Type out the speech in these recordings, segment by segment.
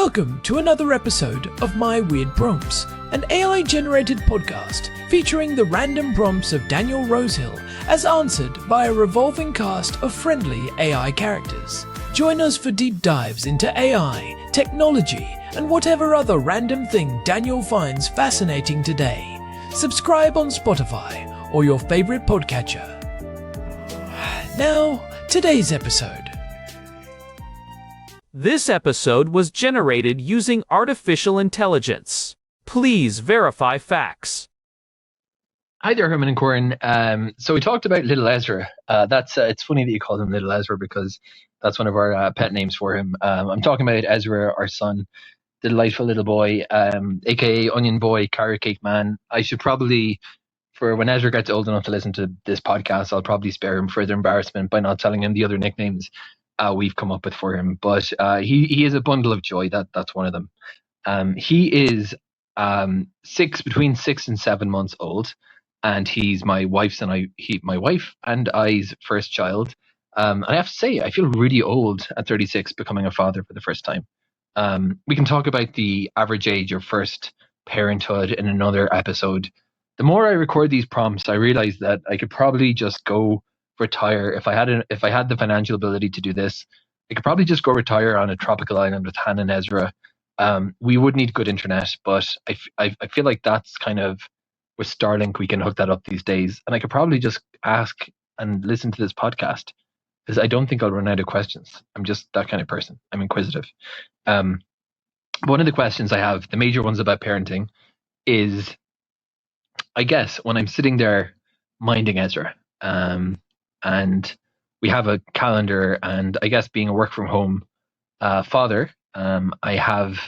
Welcome to another episode of My Weird Prompts, an AI-generated podcast featuring the random prompts of Daniel Rosehill as answered by a revolving cast of friendly AI characters. Join us for deep dives into AI, technology, and whatever other random thing Daniel finds fascinating today. Subscribe on Spotify or your favorite podcatcher. Now, today's episode. This episode was generated using artificial intelligence. Please verify facts. Hi there, Herman and Corn. So we talked about little Ezra. It's funny that you called him little Ezra because that's one of our pet names for him. I'm talking about Ezra, our son, the delightful little boy, aka Onion Boy, Carrot Cake Man. I should probably, for when Ezra gets old enough to listen to this podcast, I'll probably spare him further embarrassment by not telling him the other nicknames we've come up with for him. But he is a bundle of joy. That's one of them. He is between 6 and 7 months old, and he's my wife and I's first child. And I have to say, I feel really old at 36, becoming a father for the first time. We can talk about the average age of first parenthood in another episode. The more I record these prompts, I realize that I could probably just go retire if I had the financial ability to do this. I could probably just go retire on a tropical island with Hannah and Ezra. We would need good internet, but I feel like that's kind of with Starlink we can hook that up these days, and I could probably just ask and listen to this podcast because I don't think I'll run out of questions. I'm just that kind of person. I'm inquisitive. One of the questions I have, the major ones about parenting, is I guess when I'm sitting there minding Ezra, and we have a calendar, and I guess being a work from home father, I have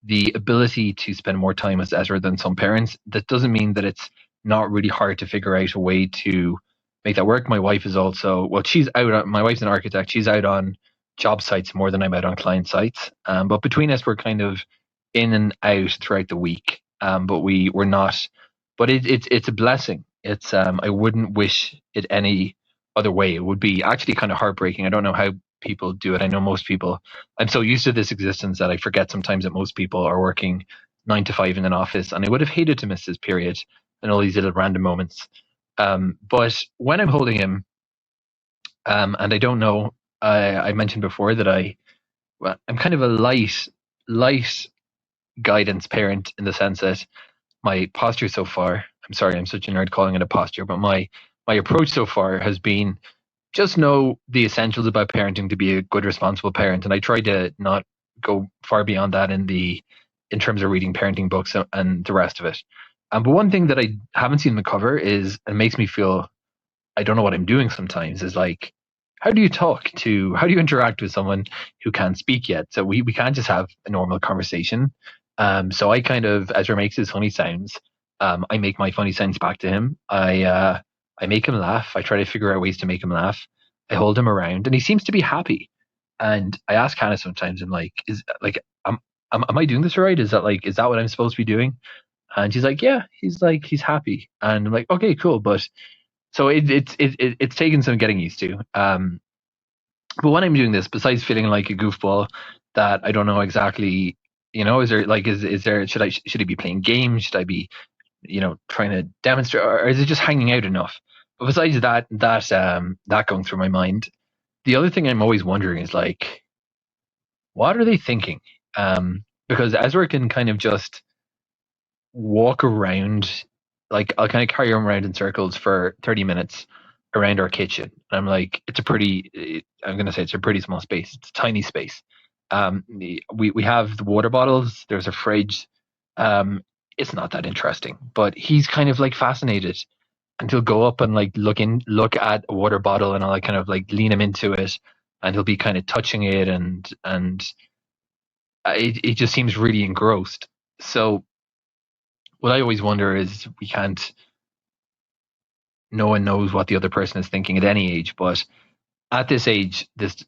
the ability to spend more time with Ezra than some parents. That doesn't mean that it's not really hard to figure out a way to make that work. My wife is also, my wife's an architect. She's out on job sites more than I'm out on client sites. But between us, we're kind of in and out throughout the week. But we're not, but it's a blessing. It's, I wouldn't wish it any other way. It would be actually kind of heartbreaking. I don't know how people do it. I know most people, I'm so used to this existence that I forget sometimes that most people are working 9 to 5 in an office, and I would have hated to miss this period and all these little random moments. But when I'm holding him, and I don't know, I mentioned before that I'm kind of a light guidance parent in the sense that my posture so far, I'm sorry, I'm such a nerd calling it a posture, but my approach so far has been just know the essentials about parenting to be a good, responsible parent. And I try to not go far beyond that in terms of reading parenting books and the rest of it. But one thing that I haven't seen in the cover is, it makes me feel, I don't know what I'm doing sometimes, is like, how do you interact with someone who can't speak yet? So we can't just have a normal conversation. So I kind of, Ezra makes his funny sounds. I make my funny sounds back to him. I make him laugh. I try to figure out ways to make him laugh. I hold him around, and he seems to be happy. And I ask Hannah sometimes, I'm like, am I doing this right? Is that what I'm supposed to be doing? And she's like, yeah. He's happy. And I'm like, okay, cool. But so it's taken some getting used to. But when I'm doing this, besides feeling like a goofball that I don't know exactly, should I be playing games? Should I be, trying to demonstrate, or is it just hanging out enough? But besides that going through my mind, the other thing I'm always wondering is like, what are they thinking? Because Ezra can kind of just walk around, like I'll kind of carry him around in circles for 30 minutes around our kitchen. And I'm like, it's a pretty small space. It's a tiny space. We have the water bottles. There's a fridge. It's not that interesting, but he's kind of like fascinated, and he'll go up and like look at a water bottle, and I'll like kind of like lean him into it, and he'll be kind of touching it, and it just seems really engrossed. So what I always wonder is, no one knows what the other person is thinking at any age, but at this age, this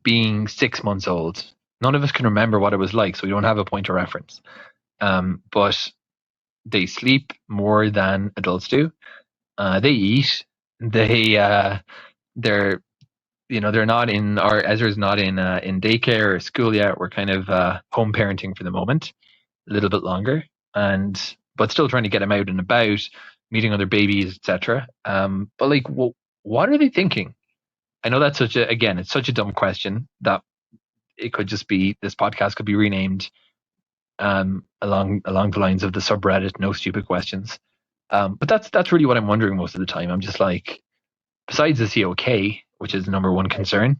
being 6 months old, none of us can remember what it was like, so we don't have a point of reference. But they sleep more than adults do. They eat. They're they're not in, or Ezra's not in daycare or school yet. We're kind of home parenting for the moment, a little bit longer, but still trying to get him out and about, meeting other babies, etc. But like, what are they thinking? I know that's it's such a dumb question that it could just be, this podcast could be renamed along the lines of the subreddit "No Stupid Questions." But that's really what I'm wondering most of the time. I'm just like, besides, is he okay? Which is the number one concern.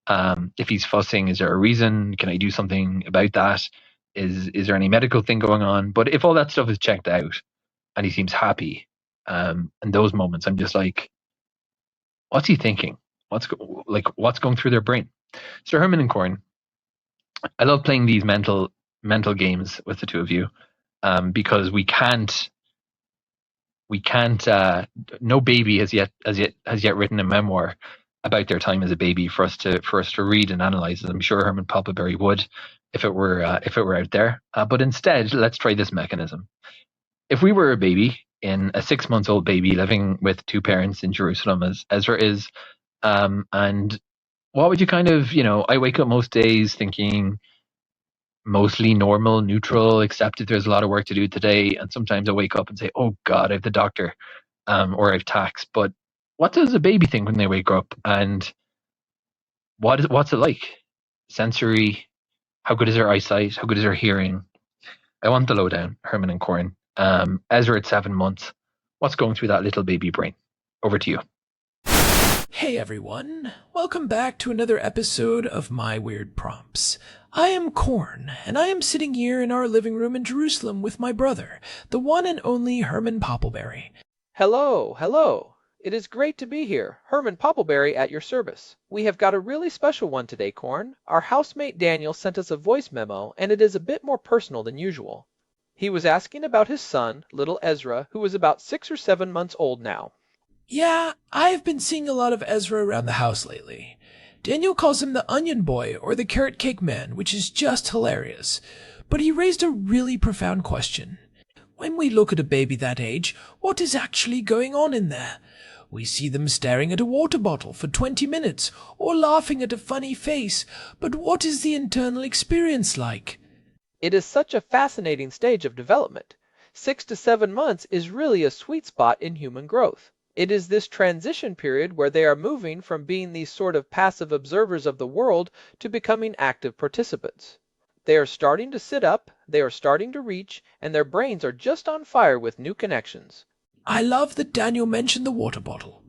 If he's fussing, is there a reason? Can I do something about that? Is there any medical thing going on? But if all that stuff is checked out and he seems happy, in those moments, I'm just like, what's he thinking? What's going through their brain? So Herman and Corn, I love playing these mental games with the two of you, because we can't. No baby has yet written a memoir about their time as a baby for us to read and analyze. I'm sure Herman Poppleberry would, if it were out there. But instead, let's try this mechanism. If we were a baby, in a 6-month-old baby living with two parents in Jerusalem, as Ezra is, and what would you kind of, I wake up most days thinking mostly normal, neutral, except if there's a lot of work to do today. And sometimes I wake up and say, oh God, I have the doctor, or I have tax. But what does a baby think when they wake up? And what's it like? Sensory, how good is their eyesight? How good is their hearing? I want the lowdown, Herman and Corn. Ezra at 7 months. What's going through that little baby brain? Over to you. Hey everyone, welcome back to another episode of My Weird Prompts. I am Corn, and I am sitting here in our living room in Jerusalem with my brother, the one and only Herman Poppleberry. Hello, hello. It is great to be here. Herman Poppleberry at your service. We have got a really special one today, Corn. Our housemate Daniel sent us a voice memo, and it is a bit more personal than usual. He was asking about his son, little Ezra, who is about 6 or 7 months old now. Yeah, I've been seeing a lot of Ezra around the house lately. Daniel calls him the onion boy or the carrot cake man, which is just hilarious. But he raised a really profound question. When we look at a baby that age, what is actually going on in there? We see them staring at a water bottle for 20 minutes or laughing at a funny face, but what is the internal experience like? It is such a fascinating stage of development. 6 to 7 months is really a sweet spot in human growth. It is this transition period where they are moving from being these sort of passive observers of the world to becoming active participants. They are starting to sit up, they are starting to reach, and their brains are just on fire with new connections. I love that Daniel mentioned the water bottle.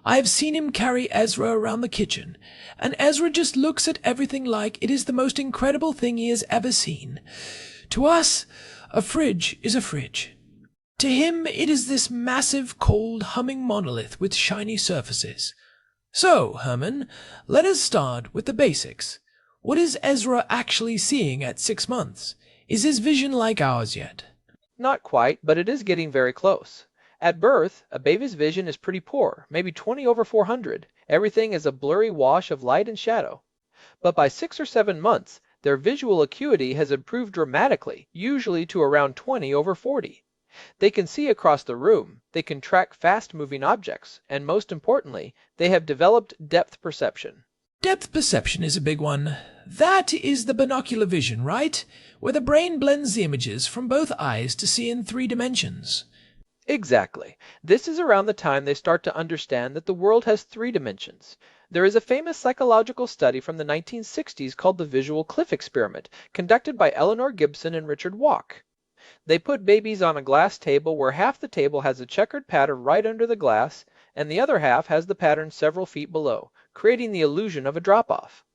I have seen him carry Ezra around the kitchen, and Ezra just looks at everything like it is the most incredible thing he has ever seen. To us, a fridge is a fridge. To him, it is this massive, cold, humming monolith with shiny surfaces. So, Herman, let us start with the basics. What is Ezra actually seeing at 6 months? Is his vision like ours yet? Not quite, but it is getting very close. At birth, a baby's vision is pretty poor, maybe 20/400. Everything is a blurry wash of light and shadow. But by 6 or 7 months, their visual acuity has improved dramatically, usually to around 20/40. They can see across the room, they can track fast-moving objects, and most importantly, they have developed depth perception. Depth perception is a big one. That is the binocular vision, right? Where the brain blends the images from both eyes to see in 3 dimensions. Exactly. This is around the time they start to understand that the world has 3 dimensions. There is a famous psychological study from the 1960s called the visual cliff experiment, conducted by Eleanor Gibson and Richard Walk. They put babies on a glass table where half the table has a checkered pattern right under the glass, and the other half has the pattern several feet below, creating the illusion of a drop-off.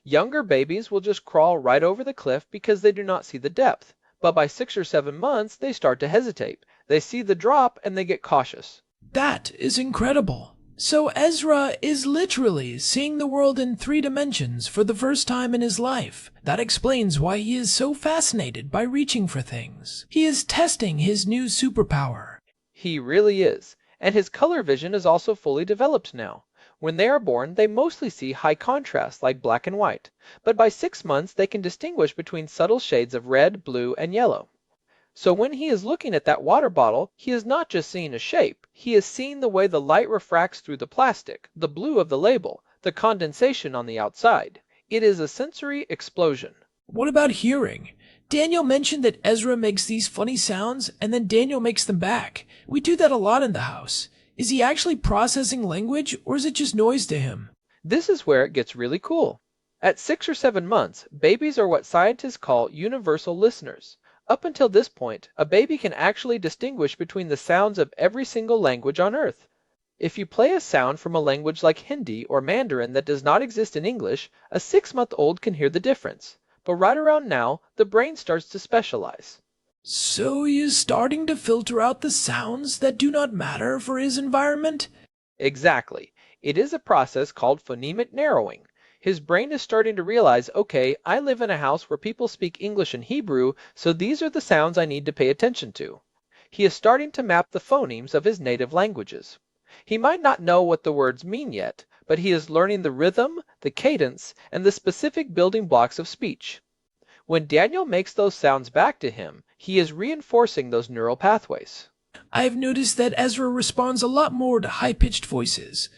Younger babies will just crawl right over the cliff because they do not see the depth, but by 6 or 7 months they start to hesitate. They see the drop and they get cautious. That is incredible. So Ezra is literally seeing the world in 3 dimensions for the first time in his life. That explains why he is so fascinated by reaching for things. He is testing his new superpower. He really is. And his color vision is also fully developed now. When they are born, they mostly see high contrast like black and white. But by 6 months, they can distinguish between subtle shades of red, blue, and yellow. So when he is looking at that water bottle, he is not just seeing a shape. He is seeing the way the light refracts through the plastic, the blue of the label, the condensation on the outside. It is a sensory explosion. What about hearing? Daniel mentioned that Ezra makes these funny sounds and then Daniel makes them back. We do that a lot in the house. Is he actually processing language or is it just noise to him? This is where it gets really cool. At 6 or 7 months, babies are what scientists call universal listeners. Up until this point, a baby can actually distinguish between the sounds of every single language on Earth. If you play a sound from a language like Hindi or Mandarin that does not exist in English, a 6-month-old can hear the difference. But right around now, the brain starts to specialize. So he is starting to filter out the sounds that do not matter for his environment? Exactly. It is a process called phonemic narrowing. His brain is starting to realize, okay, I live in a house where people speak English and Hebrew, so these are the sounds I need to pay attention to. He is starting to map the phonemes of his native languages. He might not know what the words mean yet, but he is learning the rhythm, the cadence, and the specific building blocks of speech. When Daniel makes those sounds back to him, he is reinforcing those neural pathways. I've noticed that Ezra responds a lot more to high-pitched voices.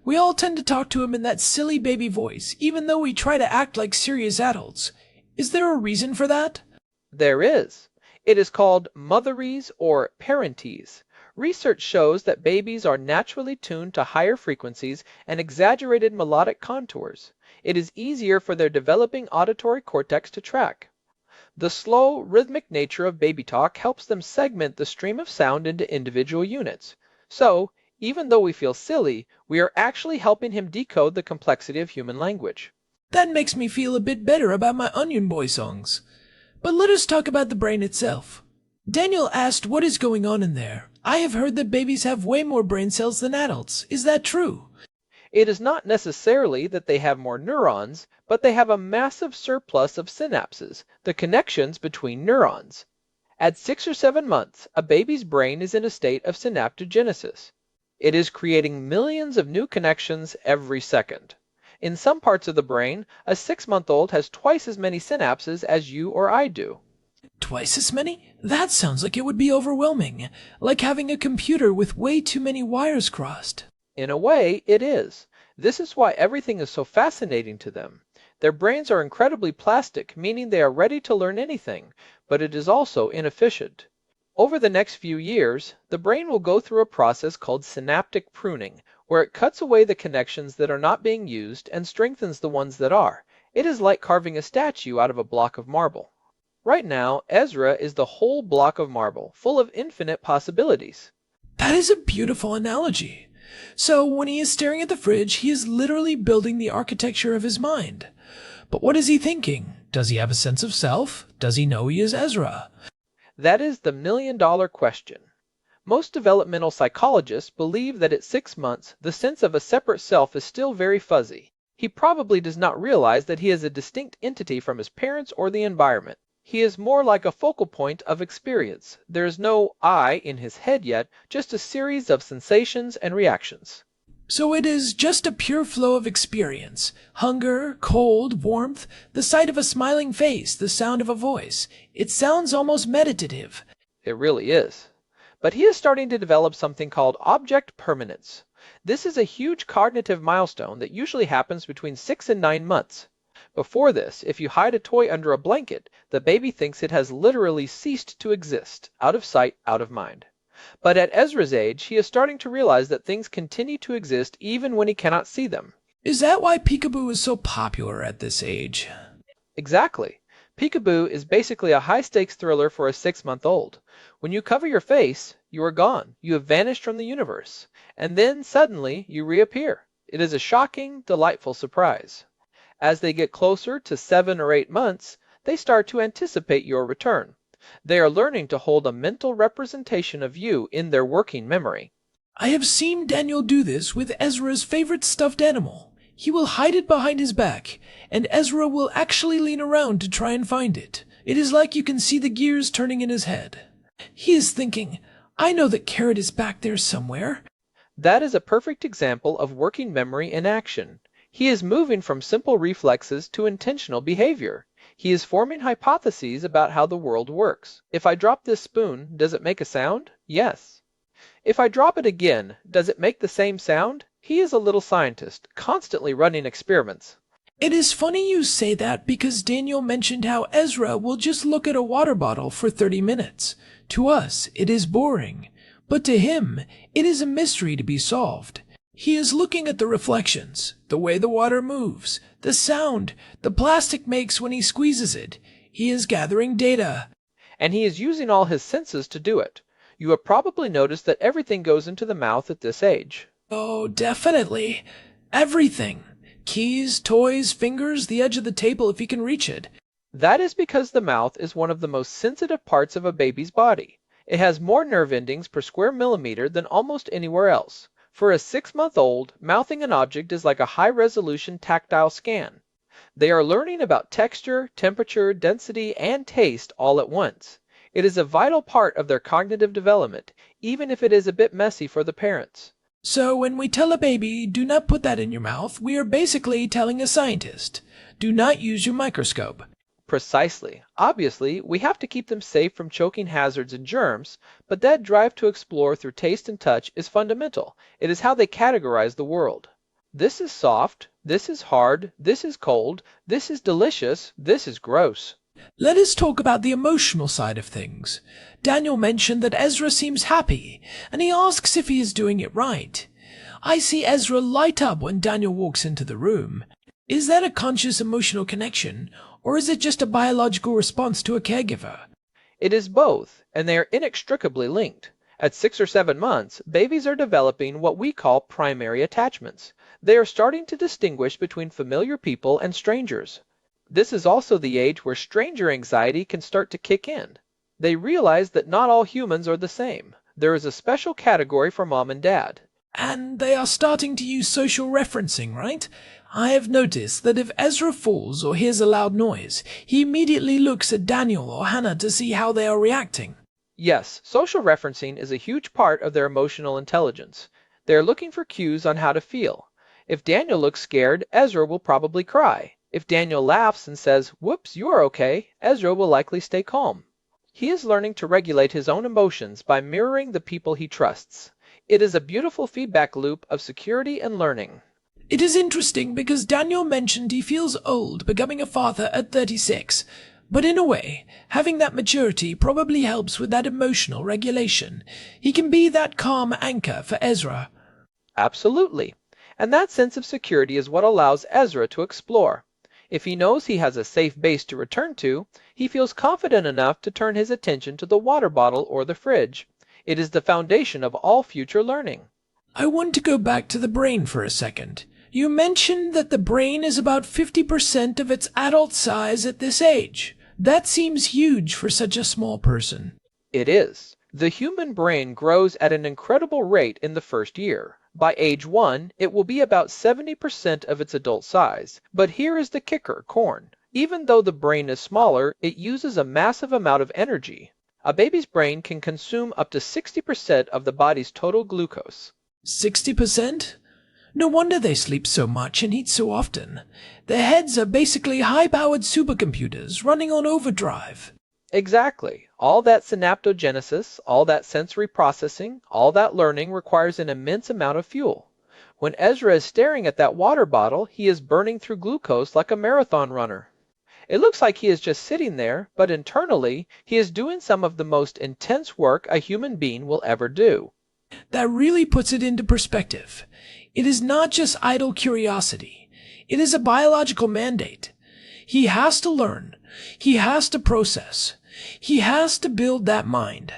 We all tend to talk to him in that silly baby voice, even though we try to act like serious adults. Is there a reason for that? There is. It is called motherese or parentese. Research shows that babies are naturally tuned to higher frequencies and exaggerated melodic contours. It is easier for their developing auditory cortex to track. The slow, rhythmic nature of baby talk helps them segment the stream of sound into individual units. So, even though we feel silly, we are actually helping him decode the complexity of human language. That makes me feel a bit better about my Onion Boy songs. But let us talk about the brain itself. Daniel asked what is going on in there. I have heard that babies have way more brain cells than adults. Is that true? It is not necessarily that they have more neurons, but they have a massive surplus of synapses, the connections between neurons. At 6 or 7 months, a baby's brain is in a state of synaptogenesis. It is creating millions of new connections every second. In some parts of the brain, a 6-month-old has twice as many synapses as you or I do. Twice as many? That sounds like it would be overwhelming, like having a computer with way too many wires crossed. In a way, it is. This is why everything is so fascinating to them. Their brains are incredibly plastic, meaning they are ready to learn anything, but it is also inefficient. Over the next few years, the brain will go through a process called synaptic pruning, where it cuts away the connections that are not being used and strengthens the ones that are. It is like carving a statue out of a block of marble. Right now, Ezra is the whole block of marble, full of infinite possibilities. That is a beautiful analogy. So when he is staring at the fridge, he is literally building the architecture of his mind. But what is he thinking? Does he have a sense of self? Does he know he is Ezra? That is the million-dollar question. Most developmental psychologists believe that at 6 months, the sense of a separate self is still very fuzzy. He probably does not realize that he is a distinct entity from his parents or the environment. He is more like a focal point of experience. There is no I in his head yet, just a series of sensations and reactions. So it is just a pure flow of experience. Hunger, cold, warmth, the sight of a smiling face, the sound of a voice. It sounds almost meditative. It really is. But he is starting to develop something called object permanence. This is a huge cognitive milestone that usually happens between 6 and 9 months. Before this, if you hide a toy under a blanket, the baby thinks it has literally ceased to exist, out of sight, out of mind. But at Ezra's age, he is starting to realize that things continue to exist even when he cannot see them. Is that why Peekaboo is so popular at this age? Exactly. Peekaboo is basically a high-stakes thriller for a 6-month-old. When you cover your face, you are gone. You have vanished from the universe. And then, suddenly, you reappear. It is a shocking, delightful surprise. As they get closer to 7 or 8 months, they start to anticipate your return. They are learning to hold a mental representation of you in their working memory. I have seen Daniel do this with Ezra's favorite stuffed animal. He will hide it behind his back, and Ezra will actually lean around to try and find it. It is like you can see the gears turning in his head. He is thinking, I know that Carrot is back there somewhere. That is a perfect example of working memory in action. He is moving from simple reflexes to intentional behavior. He is forming hypotheses about how the world works. If I drop this spoon, does it make a sound? Yes. If I drop it again, does it make the same sound? He is a little scientist, constantly running experiments. It is funny you say that because Daniel mentioned how Ezra will just look at a water bottle for 30 minutes. To us, it is boring, but to him, it is a mystery to be solved. He is looking at the reflections, the way the water moves, the sound the plastic makes when he squeezes it. He is gathering data. And he is using all his senses to do it. You have probably noticed that everything goes into the mouth at this age. Oh, definitely. Everything. Keys, toys, fingers, the edge of the table if he can reach it. That is because the mouth is one of the most sensitive parts of a baby's body. It has more nerve endings per square millimeter than almost anywhere else. For a 6-month-old, mouthing an object is like a high-resolution tactile scan. They are learning about texture, temperature, density, and taste all at once. It is a vital part of their cognitive development, even if it is a bit messy for the parents. So when we tell a baby, do not put that in your mouth, we are basically telling a scientist, do not use your microscope. Precisely. Obviously, we have to keep them safe from choking hazards and germs, but that drive to explore through taste and touch is fundamental. It is how they categorize the world. This is soft, this is hard, this is cold, this is delicious, this is gross. Let us talk about the emotional side of things. Daniel mentioned that Ezra seems happy, and he asks if he is doing it right. I see Ezra light up when Daniel walks into the room. Is that a conscious emotional connection, or is it just a biological response to a caregiver? It is both, and they are inextricably linked. At 6 or 7 months, babies are developing what we call primary attachments. They are starting to distinguish between familiar people and strangers. This is also the age where stranger anxiety can start to kick in. They realize that not all humans are the same. There is a special category for mom and dad. And they are starting to use social referencing, right? I have noticed that if Ezra falls or hears a loud noise, he immediately looks at Daniel or Hannah to see how they are reacting. Yes, social referencing is a huge part of their emotional intelligence. They are looking for cues on how to feel. If Daniel looks scared, Ezra will probably cry. If Daniel laughs and says, "Whoops, you are okay," Ezra will likely stay calm. He is learning to regulate his own emotions by mirroring the people he trusts. It is a beautiful feedback loop of security and learning. It is interesting because Daniel mentioned he feels old becoming a father at 36, but in a way, having that maturity probably helps with that emotional regulation. He can be that calm anchor for Ezra. Absolutely. And that sense of security is what allows Ezra to explore. If he knows he has a safe base to return to, he feels confident enough to turn his attention to the water bottle or the fridge. It is the foundation of all future learning. I want to go back to the brain for a second. You mentioned that the brain is about 50% of its adult size at this age. That seems huge for such a small person. It is. The human brain grows at an incredible rate in the first year. By age 1, it will be about 70% of its adult size. But here is the kicker, corn. Even though the brain is smaller, it uses a massive amount of energy. A baby's brain can consume up to 60% of the body's total glucose. 60%? No wonder they sleep so much and eat so often. Their heads are basically high-powered supercomputers running on overdrive. Exactly. All that synaptogenesis, all that sensory processing, all that learning requires an immense amount of fuel. When Ezra is staring at that water bottle, he is burning through glucose like a marathon runner. It looks like he is just sitting there, but internally, he is doing some of the most intense work a human being will ever do. That really puts it into perspective. It is not just idle curiosity. It is a biological mandate. He has to learn. He has to process. He has to build that mind.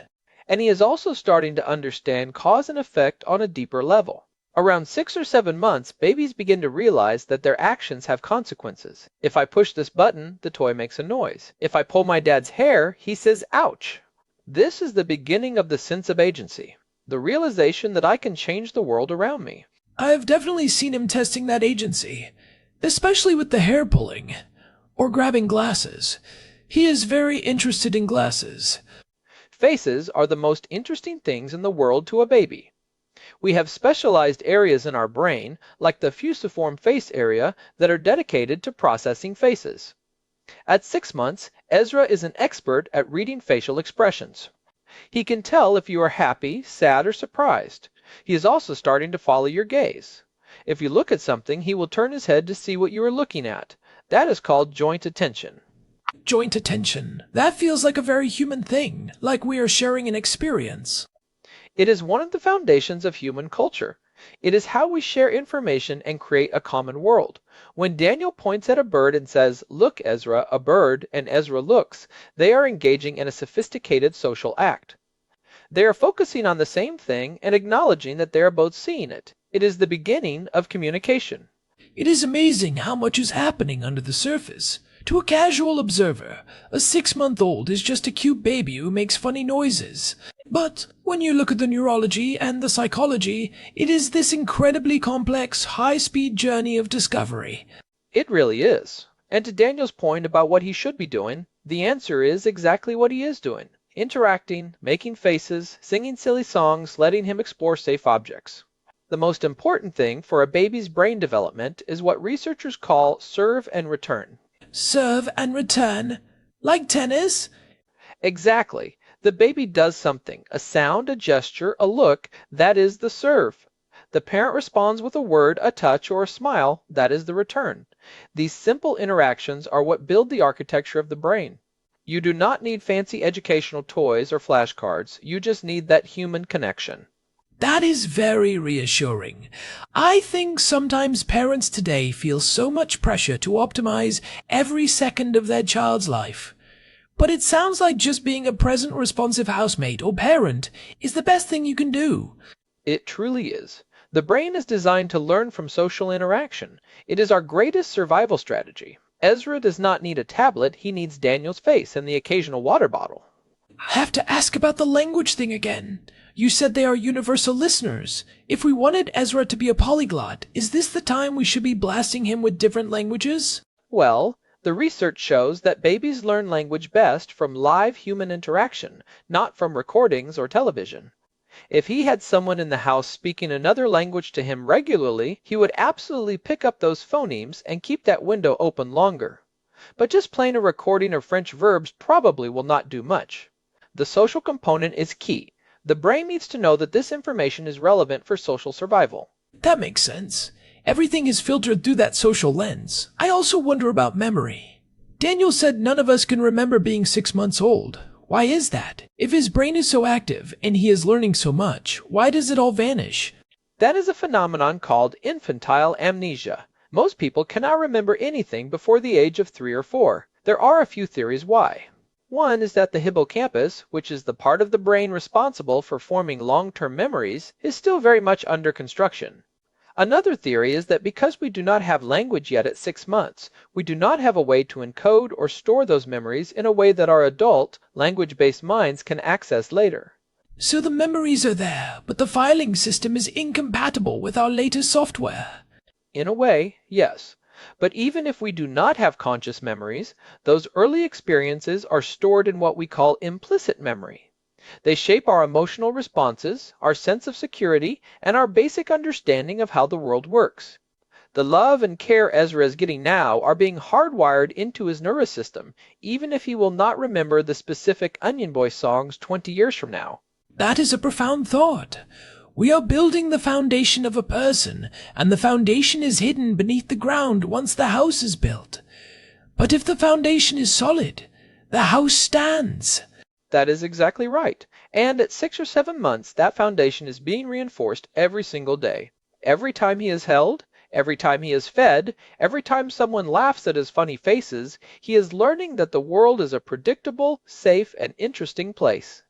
And he is also starting to understand cause and effect on a deeper level. Around 6 or 7 months, babies begin to realize that their actions have consequences. If I push this button, the toy makes a noise. If I pull my dad's hair, he says, "Ouch." This is the beginning of the sense of agency, the realization that I can change the world around me. I've definitely seen him testing that agency, especially with the hair pulling, or grabbing glasses. He is very interested in glasses. Faces are the most interesting things in the world to a baby. We have specialized areas in our brain, like the fusiform face area, that are dedicated to processing faces. At 6 months, Ezra is an expert at reading facial expressions. He can tell if you are happy, sad, or surprised. He is also starting to follow your gaze. If you look at something, he will turn his head to see what you are looking at. That is called joint attention. Joint attention. That feels like a very human thing, like we are sharing an experience. It is one of the foundations of human culture. It is how we share information and create a common world. When Daniel points at a bird and says, "Look, Ezra, a bird," and Ezra looks, they are engaging in a sophisticated social act. They are focusing on the same thing and acknowledging that they are both seeing it. It is the beginning of communication. It is amazing how much is happening under the surface. To a casual observer, a 6-month-old is just a cute baby who makes funny noises. But when you look at the neurology and the psychology, it is this incredibly complex, high-speed journey of discovery. It really is. And to Daniel's point about what he should be doing, the answer is exactly what he is doing. Interacting, making faces, singing silly songs, letting him explore safe objects. The most important thing for a baby's brain development is what researchers call serve and return. Serve and return? Like tennis? Exactly. The baby does something, a sound, a gesture, a look, that is the serve. The parent responds with a word, a touch, or a smile, that is the return. These simple interactions are what build the architecture of the brain. You do not need fancy educational toys or flashcards, you just need that human connection. That is very reassuring. I think sometimes parents today feel so much pressure to optimize every second of their child's life. But it sounds like just being a present, responsive housemate or parent is the best thing you can do. It truly is. The brain is designed to learn from social interaction. It is our greatest survival strategy. Ezra does not need a tablet, he needs Daniel's face and the occasional water bottle. I have to ask about the language thing again. You said they are universal listeners. If we wanted Ezra to be a polyglot, is this the time we should be blasting him with different languages? Well, the research shows that babies learn language best from live human interaction, not from recordings or television. If he had someone in the house speaking another language to him regularly, he would absolutely pick up those phonemes and keep that window open longer. But just playing a recording of French verbs probably will not do much. The social component is key. The brain needs to know that this information is relevant for social survival. That makes sense. Everything is filtered through that social lens. I also wonder about memory. Daniel said none of us can remember being 6 months old. Why is that? If his brain is so active and he is learning so much, why does it all vanish? That is a phenomenon called infantile amnesia. Most people cannot remember anything before the age of 3 or 4. There are a few theories why. One is that the hippocampus, which is the part of the brain responsible for forming long-term memories, is still very much under construction. Another theory is that because we do not have language yet at 6 months, we do not have a way to encode or store those memories in a way that our adult, language-based minds can access later. So the memories are there, but the filing system is incompatible with our latest software. In a way, yes. But even if we do not have conscious memories, those early experiences are stored in what we call implicit memory. They shape our emotional responses, our sense of security, and our basic understanding of how the world works. The love and care Ezra is getting now are being hardwired into his nervous system, even if he will not remember the specific Onion Boy songs 20 years from now. That is a profound thought. We are building the foundation of a person, and the foundation is hidden beneath the ground once the house is built. But if the foundation is solid, the house stands. That is exactly right. And at 6 or 7 months, that foundation is being reinforced every single day. Every time he is held, every time he is fed, every time someone laughs at his funny faces, he is learning that the world is a predictable, safe, and interesting place.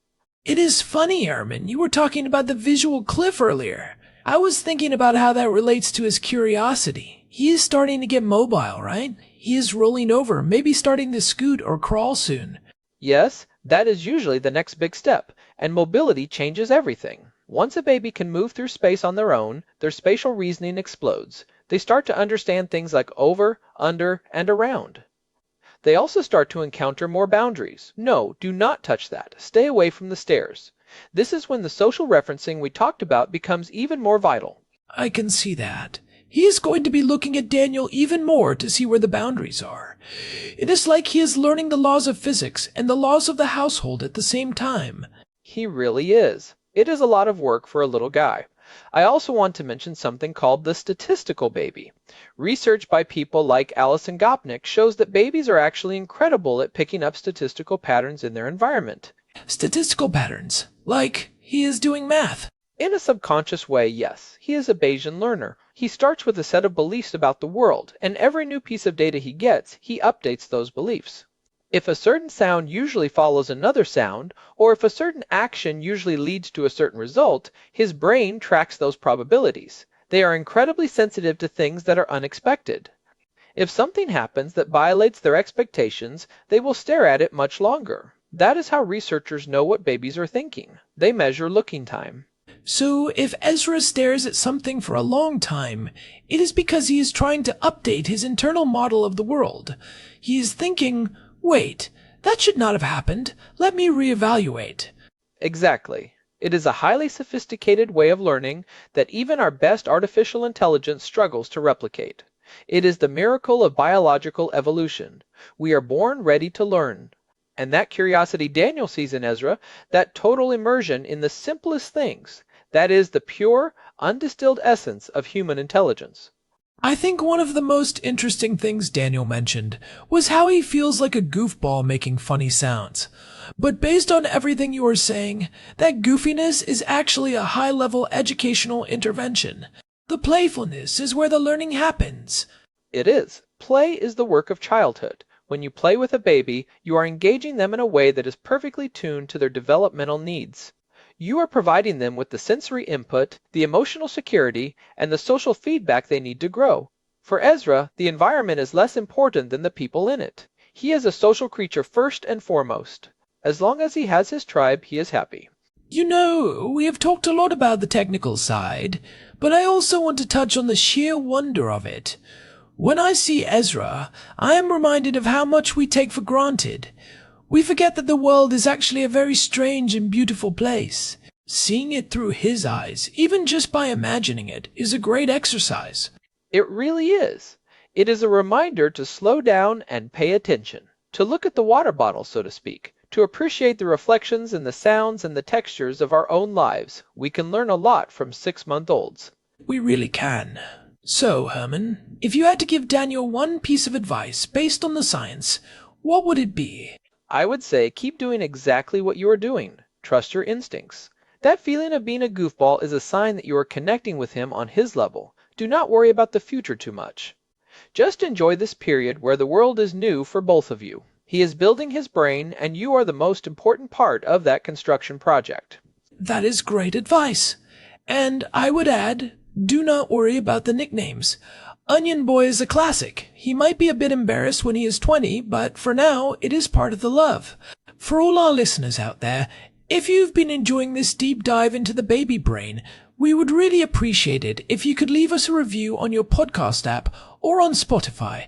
It is funny, Herman. You were talking about the visual cliff earlier. I was thinking about how that relates to his curiosity. He is starting to get mobile, right? He is rolling over, maybe starting to scoot or crawl soon. Yes, that is usually the next big step, and mobility changes everything. Once a baby can move through space on their own, their spatial reasoning explodes. They start to understand things like over, under, and around. They also start to encounter more boundaries. No, do not touch that. Stay away from the stairs. This is when the social referencing we talked about becomes even more vital. I can see that. He is going to be looking at Daniel even more to see where the boundaries are. It is like he is learning the laws of physics and the laws of the household at the same time. He really is. It is a lot of work for a little guy. I also want to mention something called the statistical baby. Research by people like Alison Gopnik shows that babies are actually incredible at picking up statistical patterns in their environment. Statistical patterns, like he is doing math. In a subconscious way, yes, he is a Bayesian learner. He starts with a set of beliefs about the world, and every new piece of data he gets, he updates those beliefs. If a certain sound usually follows another sound, or if a certain action usually leads to a certain result, his brain tracks those probabilities. They are incredibly sensitive to things that are unexpected. If something happens that violates their expectations, they will stare at it much longer. That is how researchers know what babies are thinking. They measure looking time. So if Ezra stares at something for a long time, it is because he is trying to update his internal model of the world. He is thinking, wait, that should not have happened. Let me reevaluate. Exactly. It is a highly sophisticated way of learning that even our best artificial intelligence struggles to replicate. It is the miracle of biological evolution. We are born ready to learn. And that curiosity Daniel sees in Ezra, that total immersion in the simplest things, that is the pure, undistilled essence of human intelligence. I think one of the most interesting things Daniel mentioned was how he feels like a goofball making funny sounds. But based on everything you are saying, that goofiness is actually a high-level educational intervention. The playfulness is where the learning happens. It is. Play is the work of childhood. When you play with a baby, you are engaging them in a way that is perfectly tuned to their developmental needs. You are providing them with the sensory input, the emotional security, and the social feedback they need to grow. For Ezra, the environment is less important than the people in it. He is a social creature first and foremost. As long as he has his tribe, he is happy. You know, we have talked a lot about the technical side, but I also want to touch on the sheer wonder of it. When I see Ezra, I am reminded of how much we take for granted. We forget that the world is actually a very strange and beautiful place. Seeing it through his eyes, even just by imagining it, is a great exercise. It really is. It is a reminder to slow down and pay attention, to look at the water bottle, so to speak, to appreciate the reflections and the sounds and the textures of our own lives. We can learn a lot from 6-month-olds. We really can. So, Herman, if you had to give Daniel one piece of advice based on the science, what would it be? I would say keep doing exactly what you are doing. Trust your instincts. That feeling of being a goofball is a sign that you are connecting with him on his level. Do not worry about the future too much. Just enjoy this period where the world is new for both of you. He is building his brain, and you are the most important part of that construction project. That is great advice. And I would add, do not worry about the nicknames. Onion Boy is a classic. He might be a bit embarrassed when he is 20, but for now, it is part of the love. For all our listeners out there, if you've been enjoying this deep dive into the baby brain, we would really appreciate it if you could leave us a review on your podcast app or on Spotify.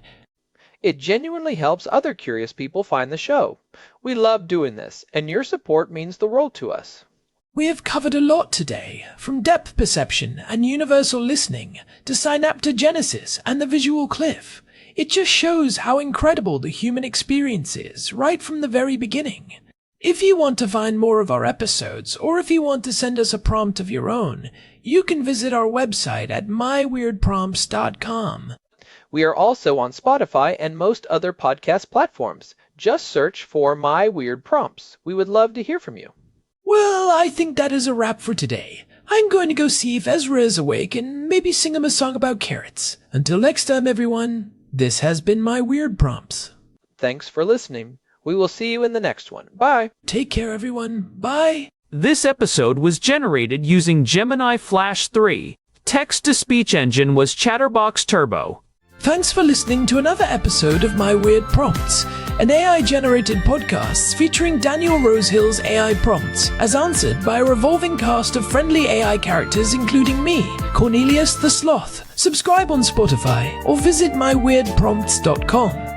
It genuinely helps other curious people find the show. We love doing this, and your support means the world to us. We have covered a lot today, from depth perception and universal listening to synaptogenesis and the visual cliff. It just shows how incredible the human experience is right from the very beginning. If you want to find more of our episodes, or if you want to send us a prompt of your own, you can visit our website at myweirdprompts.com. We are also on Spotify and most other podcast platforms. Just search for My Weird Prompts. We would love to hear from you. Well, I think that is a wrap for today. I'm going to go see if Ezra is awake and maybe sing him a song about carrots. Until next time, everyone, this has been My Weird Prompts. Thanks for listening. We will see you in the next one. Bye. Take care, everyone. Bye. This episode was generated using Gemini Flash 3. Text-to-speech engine was Chatterbox Turbo. Thanks for listening to another episode of My Weird Prompts, an AI-generated podcast featuring Daniel Rosehill's AI prompts, as answered by a revolving cast of friendly AI characters including me, Cornelius the Sloth. Subscribe on Spotify or visit myweirdprompts.com.